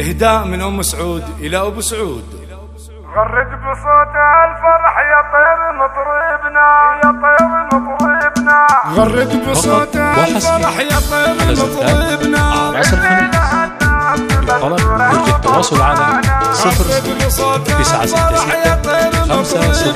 إهداء من أم سعود إلى أبو سعود. غرد بصوت الفرح يا طير مطربنا، يا طير مطربنا. غرد بصوت الفرح يا طير مطربنا. طلب يرجى التواصل على 0966 500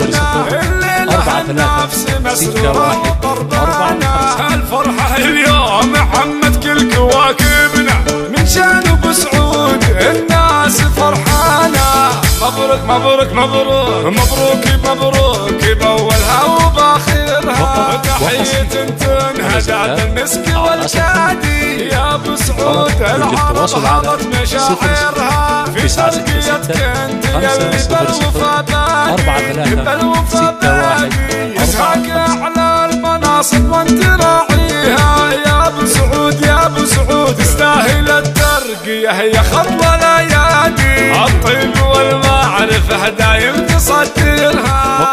الفرحة اليوم محمد كل كواكبنا، من شان أبو سعود الناس فرحانة. مبروك مبروك مبروك مبروك مبروك بأولها وبآخرها، تحية تنهدى المسك والكادي يا أبو سعود. العرب هضت مشاعرها في ترقيتك انت يا بالوفا بادي، بالوفا بادي يسعك أعلى المناصب وانت راعيها يا أبو سعود. يا أبو سعود تستاهل الترقية، هي خطوة الأيادي، الطيب والمعرفة دايم تصدرها.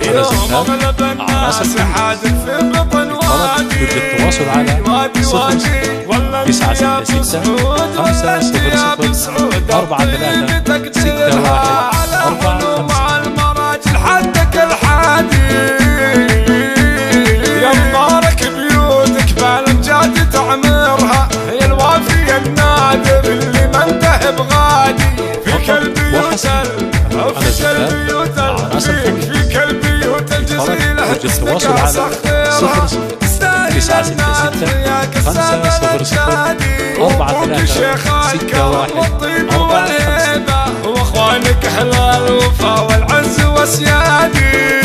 يوم اغلب الناس حادث في بطن وادي، يرجى التواصل على 0966 500 مع المراجل حدك الحادي. يا مبارك بيوتك بالامجاد تعمرها، هي الوافي النادر اللي ما انتهى بغادي. فيك البيوت فيك البيوت فيك البيوت الجزيلة يرجى التواصل على 0966 500 واخوانك اهل الوفا والعز واسيادي.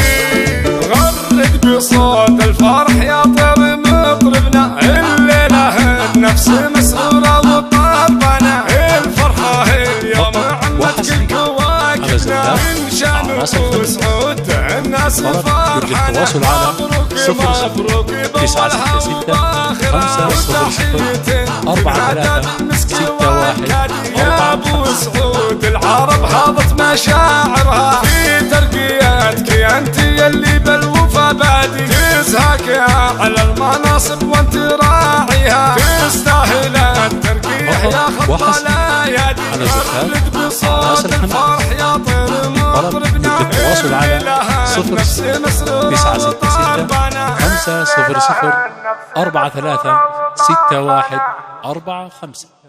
غرد بصوت الفرح يا طير مطربنا، الليله النفس مسرورة وطربنا. الفرحة اليوم عمت كل كواكبنا، من شان أبو سعود الناس فرحانة. مبروك مبروك بأولها وبآخرها، يا أبو سعود. العرب هضت مشاعرها في ترقيتك انت يلي بالوفا بادي، تزهك على المناصب وانت راعيها، تستاهل الترقية يا خطوة الأيادي. غرد بصوت الفرح يا طير مطربنا، التواصل على 0966 500 43 61 45.